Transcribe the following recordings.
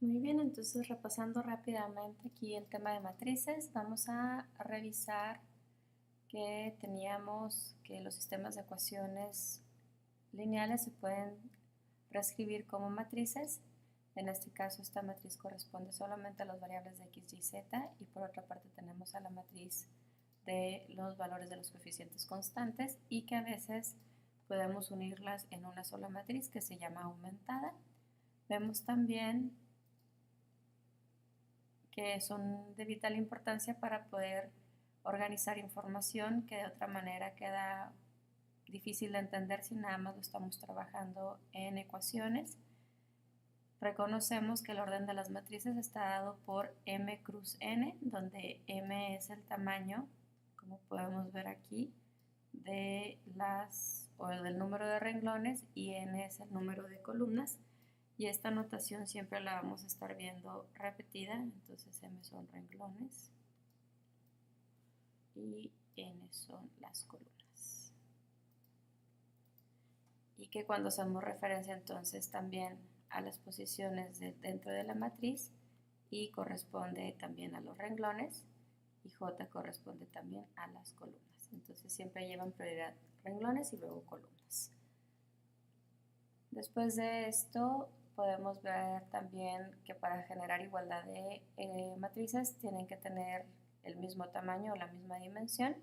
Muy bien, entonces repasando rápidamente aquí el tema de matrices, vamos a revisar que teníamos que los sistemas de ecuaciones lineales se pueden reescribir como matrices. En este caso esta matriz corresponde solamente a las variables de x, y, z, y por otra parte tenemos a la matriz de los valores de los coeficientes constantes y que a veces podemos unirlas en una sola matriz que se llama aumentada. Vemos también que son de vital importancia para poder organizar información que de otra manera queda difícil de entender si nada más lo estamos trabajando en ecuaciones. Reconocemos que el orden de las matrices está dado por m cruz n, donde m es el tamaño, como podemos ver aquí, de del número de renglones y n es el número de columnas. Y esta notación siempre la vamos a estar viendo repetida, entonces m son renglones y n son las columnas. Y que cuando hacemos referencia entonces también a las posiciones dentro de la matriz, y corresponde también a los renglones y j corresponde también a las columnas. Entonces siempre llevan prioridad renglones y luego columnas. Después de esto podemos ver también que para generar igualdad de matrices tienen que tener el mismo tamaño o la misma dimensión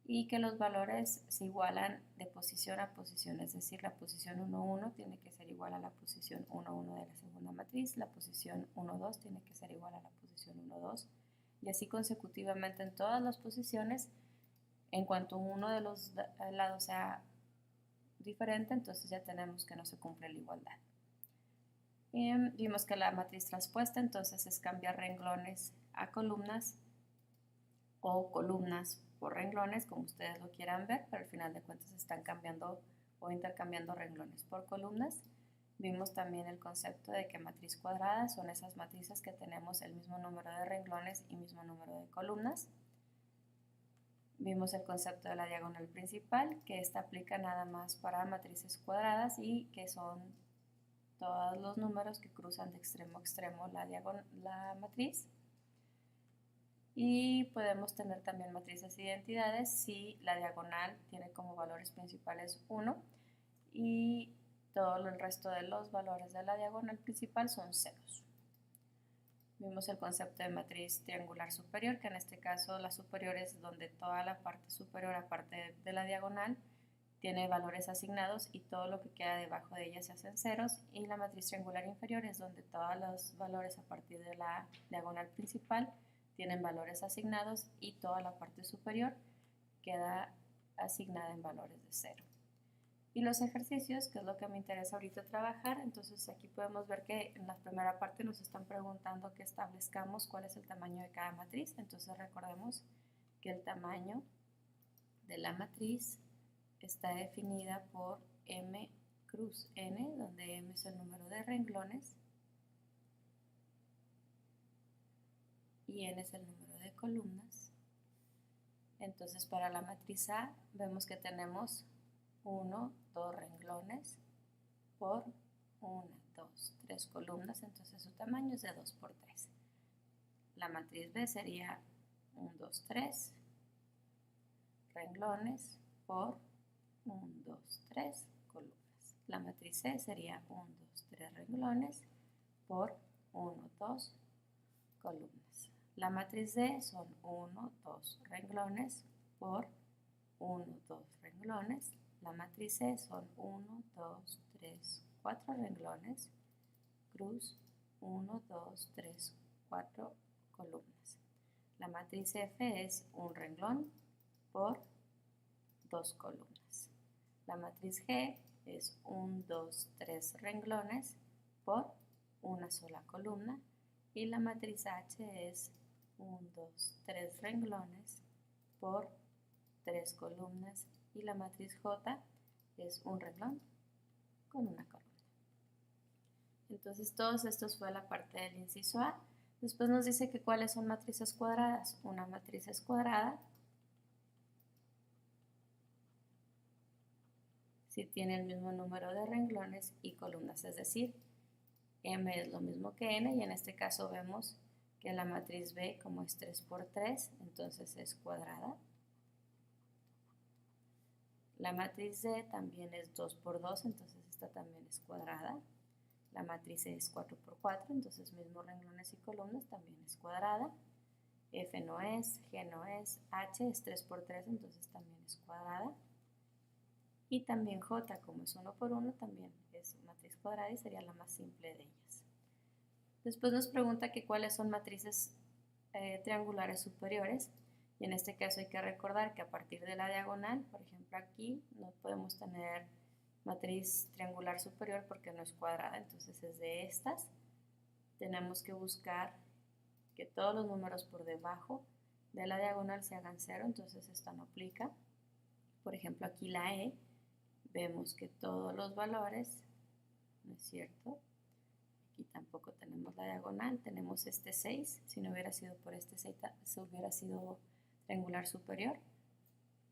y que los valores se igualan de posición a posición, es decir, la posición 1, 1 tiene que ser igual a la posición 1, 1 de la segunda matriz, la posición 1, 2 tiene que ser igual a la posición 1, 2 y así consecutivamente en todas las posiciones. En cuanto uno de los lados sea diferente, entonces ya tenemos que no se cumple la igualdad. Vimos que la matriz transpuesta entonces es cambiar renglones a columnas o columnas por renglones, como ustedes lo quieran ver, pero al final de cuentas están cambiando o intercambiando renglones por columnas. Vimos también el concepto de que matriz cuadrada son esas matrices que tenemos el mismo número de renglones y mismo número de columnas. Vimos el concepto de la diagonal principal, que esta aplica nada más para matrices cuadradas y que son todos los números que cruzan de extremo a extremo la matriz. Y podemos tener también matrices de identidades si la diagonal tiene como valores principales 1 y todo el resto de los valores de la diagonal principal son ceros. Vimos el concepto de matriz triangular superior, que en este caso la superior es donde toda la parte superior, aparte de la diagonal, tiene valores asignados y todo lo que queda debajo de ella se hacen ceros, y la matriz triangular inferior es donde todos los valores a partir de la diagonal principal tienen valores asignados y toda la parte superior queda asignada en valores de cero. Y los ejercicios, que es lo que me interesa ahorita trabajar, entonces aquí podemos ver que en la primera parte nos están preguntando que establezcamos cuál es el tamaño de cada matriz. Entonces recordemos que el tamaño de la matriz está definida por m cruz n, donde m es el número de renglones y n es el número de columnas. Entonces para la matriz A vemos que tenemos 1, 2 renglones por 1, 2, 3 columnas, entonces su tamaño es de 2 por 3. La matriz B sería 1, 2, 3 renglones por 1, 2, 3 columnas. La matriz C sería 1, 2, 3 renglones por 1, 2 columnas. La matriz D son 1, 2 renglones por 1, 2 renglones. La matriz C son 1, 2, 3, 4 renglones, cruz 1, 2, 3, 4 columnas. La matriz F es un renglón por 2 columnas. La matriz G es 1, 2, 3 renglones por una sola columna. Y la matriz H es 1, 2, 3 renglones por 3 columnas. Y la matriz J es un renglón con una columna. Entonces todos estos fue la parte del inciso A. Después nos dice que cuáles son matrices cuadradas. Una matriz es cuadrada si tiene el mismo número de renglones y columnas, es decir, M es lo mismo que N y en este caso vemos que la matriz B, como es 3 por 3, entonces es cuadrada. La matriz D también es 2 por 2, entonces esta también es cuadrada. La matriz E es 4 por 4, entonces mismo renglones y columnas también es cuadrada. F no es, G no es, H es 3 por 3, entonces también es cuadrada. Y también J, como es 1 por 1, también es matriz cuadrada y sería la más simple de ellas. Después nos pregunta que cuáles son matrices triangulares superiores. Y en este caso hay que recordar que a partir de la diagonal, por ejemplo aquí, no podemos tener matriz triangular superior porque no es cuadrada, entonces es de estas. Tenemos que buscar que todos los números por debajo de la diagonal se hagan 0, entonces esta no aplica. Por ejemplo aquí la E, vemos que todos los valores, ¿no es cierto? Aquí tampoco tenemos la diagonal, tenemos este 6, si no hubiera sido por este 6, se hubiera sido triangular superior.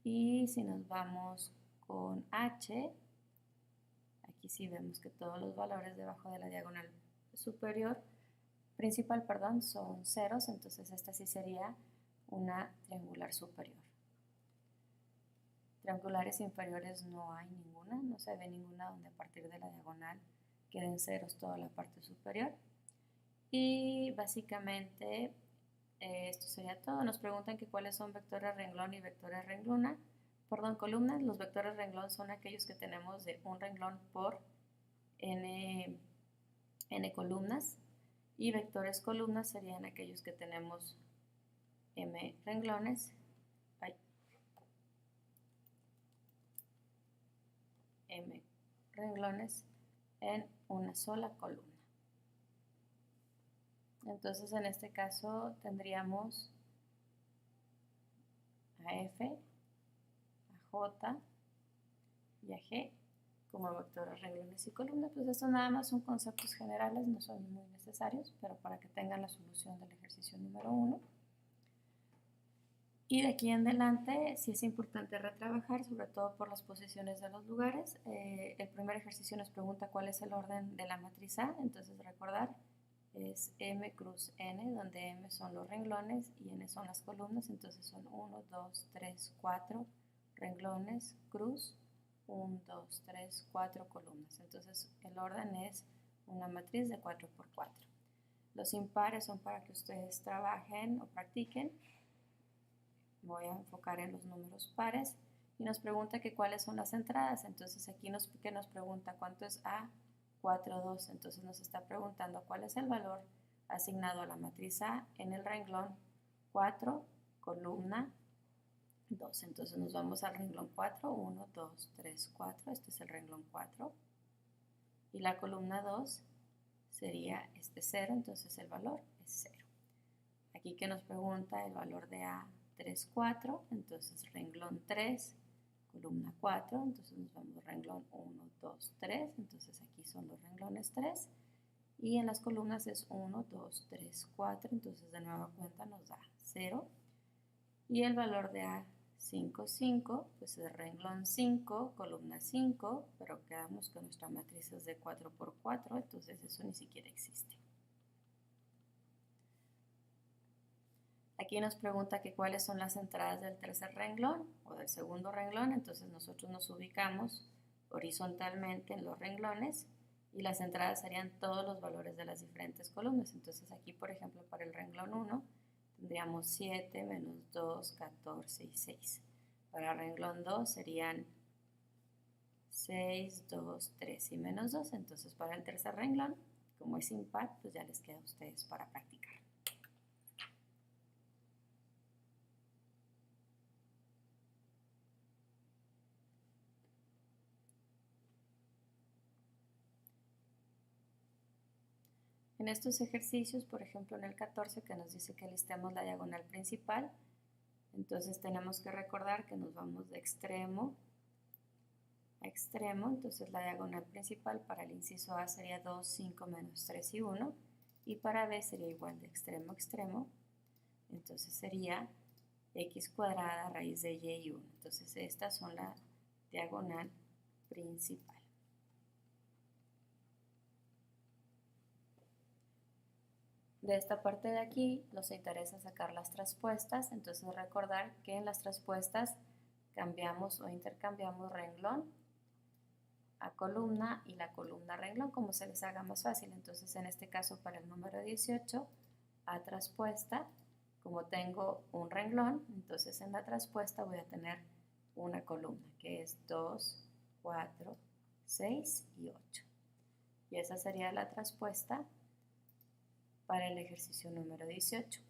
Y si nos vamos con H, aquí sí vemos que todos los valores debajo de la diagonal superior, principal, perdón, son ceros, entonces esta sí sería una triangular superior. Triangulares inferiores no hay ninguna, no se ve ninguna donde a partir de la diagonal queden ceros toda la parte superior. Y básicamente esto sería todo. Nos preguntan que cuáles son vectores renglón y vectores columnas. Los vectores renglón son aquellos que tenemos de un renglón por n columnas, y vectores columnas serían aquellos que tenemos m renglones, en una sola columna. Entonces en este caso tendríamos a F, a J y a G como vectores renglones y columnas. Pues esto nada más son conceptos generales, no son muy necesarios, pero para que tengan la solución del ejercicio número 1. Y de aquí en adelante sí es importante retrabajar, sobre todo por las posiciones de los lugares. El primer ejercicio nos pregunta cuál es el orden de la matriz A, entonces recordar es M cruz N, donde M son los renglones y N son las columnas, entonces son 1, 2, 3, 4 renglones, cruz, 1, 2, 3, 4 columnas. Entonces el orden es una matriz de 4 por 4. Los impares son para que ustedes trabajen o practiquen. Voy a enfocar en los números pares y nos pregunta que cuáles son las entradas. Entonces aquí nos pregunta cuánto es A, 4, 2. Entonces nos está preguntando cuál es el valor asignado a la matriz A en el renglón 4, columna 2. Entonces nos vamos al renglón 4, 1, 2, 3, 4. Este es el renglón 4. Y la columna 2 sería este 0, entonces el valor es 0. Aquí que nos pregunta el valor de A, 3, 4, entonces renglón 3, columna 4, entonces nos vamos renglón 1, 2, 3, entonces aquí son los renglones 3, y en las columnas es 1, 2, 3, 4, entonces de nueva cuenta nos da 0, y el valor de A, 5, 5, pues es renglón 5, columna 5, pero quedamos que nuestra matriz es de 4 por 4, entonces eso ni siquiera existe. Aquí nos pregunta que cuáles son las entradas del tercer renglón o del segundo renglón, entonces nosotros nos ubicamos horizontalmente en los renglones y las entradas serían todos los valores de las diferentes columnas. Entonces aquí, por ejemplo, para el renglón 1 tendríamos 7, menos 2, 14 y 6. Para el renglón 2 serían 6, 2, 3 y menos 2. Entonces para el tercer renglón, como es impar, pues ya les queda a ustedes para practicar. En estos ejercicios, por ejemplo en el 14 que nos dice que listemos la diagonal principal, entonces tenemos que recordar que nos vamos de extremo a extremo, entonces la diagonal principal para el inciso A sería 2, 5, menos 3 y 1, y para B sería igual de extremo a extremo, entonces sería x cuadrada raíz de y 1, entonces estas son la diagonal principal. De esta parte de aquí nos interesa sacar las traspuestas, entonces recordar que en las traspuestas cambiamos o intercambiamos renglón a columna y la columna a renglón, como se les haga más fácil. Entonces en este caso para el número 18, a traspuesta, como tengo un renglón, entonces en la traspuesta voy a tener una columna que es 2, 4, 6 y 8. Y esa sería la traspuesta para el ejercicio número 18.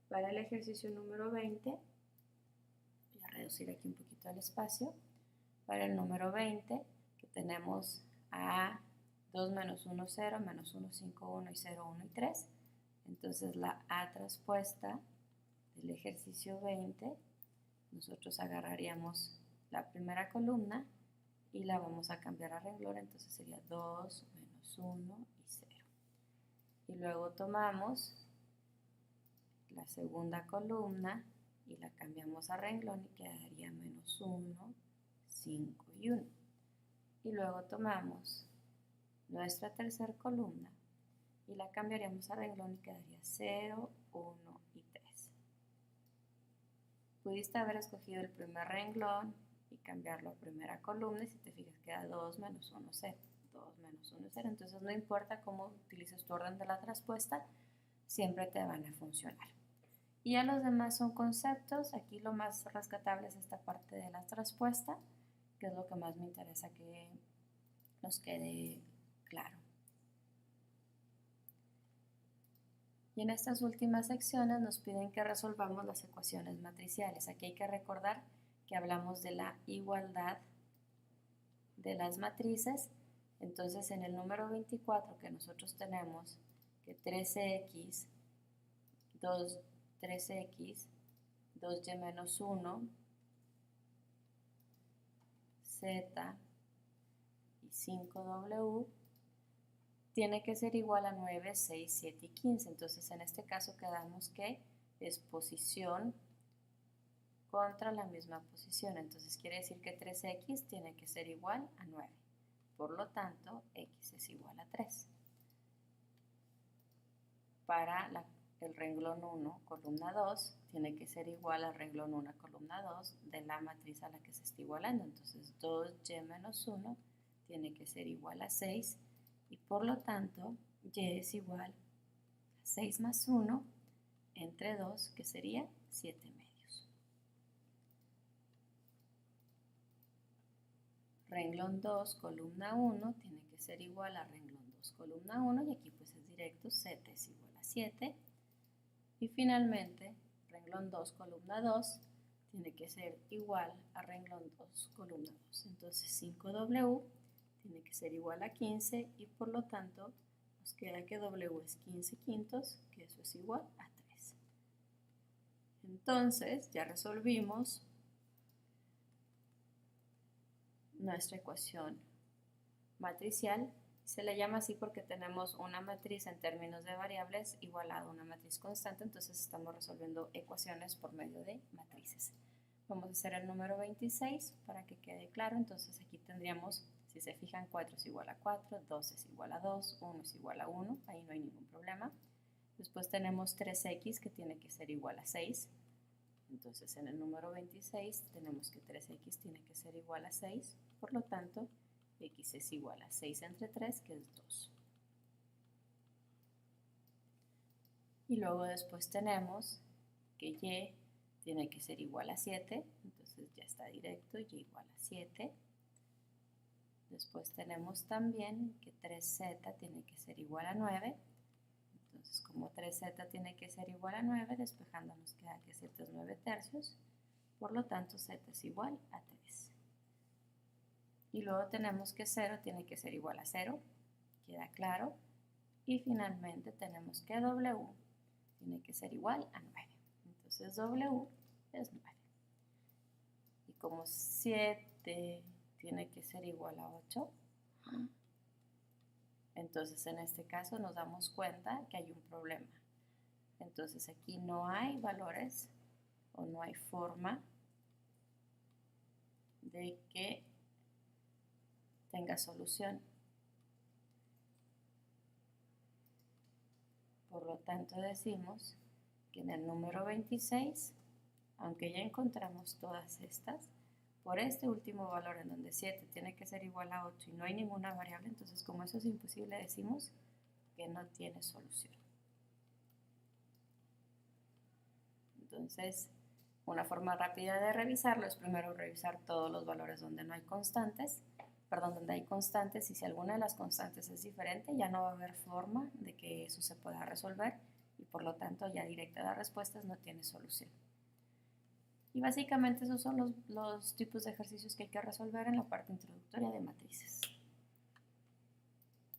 Para el ejercicio número 20, voy a reducir aquí un poquito el espacio. Para el número 20, que tenemos a 2 menos 1, 0, menos 1, 5, 1 y 0, 1 y 3. Entonces la A traspuesta del ejercicio 20, nosotros agarraríamos la primera columna y la vamos a cambiar a renglón, entonces sería 2 menos 1 y 0. Y luego tomamos la segunda columna y la cambiamos a renglón y quedaría menos 1, 5 y 1. Y luego tomamos nuestra tercera columna y la cambiaríamos a renglón y quedaría 0, 1 y 3. Pudiste haber escogido el primer renglón y cambiarlo a primera columna y si te fijas queda 2 menos 1, 0. 2 menos 1, 0. Entonces no importa cómo utilices tu orden de la traspuesta, siempre te van a funcionar. Y ya los demás son conceptos. Aquí lo más rescatable es esta parte de la traspuesta, que es lo que más me interesa que nos quede claro. Y en estas últimas secciones nos piden que resolvamos las ecuaciones matriciales. Aquí hay que recordar que hablamos de la igualdad de las matrices. Entonces en el número 24 que nosotros tenemos que 13x, 3x, 2y menos 1, z y 5w tiene que ser igual a 9, 6, 7 y 15. Entonces en este caso quedamos que es posición contra la misma posición. Entonces quiere decir que 3x tiene que ser igual a 9. Por lo tanto, x es igual a 3. Para el renglón 1, columna 2, tiene que ser igual al renglón 1, columna 2 de la matriz a la que se está igualando. Entonces 2y menos 1 tiene que ser igual a 6 y por lo tanto y es igual a 6 más 1 entre 2, que sería 7 medios. Renglón 2, columna 1 tiene que ser igual a renglón 2, columna 1 y aquí pues es directo, z es igual a 7. Y finalmente, renglón 2, columna 2 tiene que ser igual a renglón 2, columna 2. Entonces 5w tiene que ser igual a 15 y por lo tanto nos queda que w es 15 quintos, que eso es igual a 3. Entonces ya resolvimos nuestra ecuación matricial. Se le llama así porque tenemos una matriz en términos de variables igualada a una matriz constante, entonces estamos resolviendo ecuaciones por medio de matrices. Vamos a hacer el número 26 para que quede claro. Entonces aquí tendríamos, si se fijan, 4 es igual a 4, 2 es igual a 2, 1 es igual a 1, ahí no hay ningún problema. Después tenemos 3x que tiene que ser igual a 6. Entonces en el número 26 tenemos que 3x tiene que ser igual a 6, por lo tanto x es igual a 6 entre 3, que es 2. Y luego después tenemos que y tiene que ser igual a 7, entonces ya está directo, y igual a 7. Después tenemos también que 3z tiene que ser igual a 9. Entonces como 3z tiene que ser igual a 9, despejando nos queda que z es 9 tercios, por lo tanto z es igual a 3. Y luego tenemos que 0 tiene que ser igual a 0, queda claro. Y finalmente tenemos que w tiene que ser igual a 9. Entonces w es 9. Y como 7 tiene que ser igual a 8, entonces en este caso nos damos cuenta que hay un problema. Entonces aquí no hay valores o no hay forma de que tenga solución. ¿Por Por lo tanto decimos que en el número 26, aunque ya encontramos todas estas, por este último valor en donde 7 tiene que ser igual a 8 y no hay ninguna variable, entonces como eso es imposible decimos que no tiene solución. Entonces, una forma rápida de revisarlo es primero revisar todos los valores donde no hay constantes, donde hay constantes, y si alguna de las constantes es diferente, ya no va a haber forma de que eso se pueda resolver y por lo tanto ya directa las respuestas no tiene solución. Y básicamente esos son los tipos de ejercicios que hay que resolver en la parte introductoria de matrices.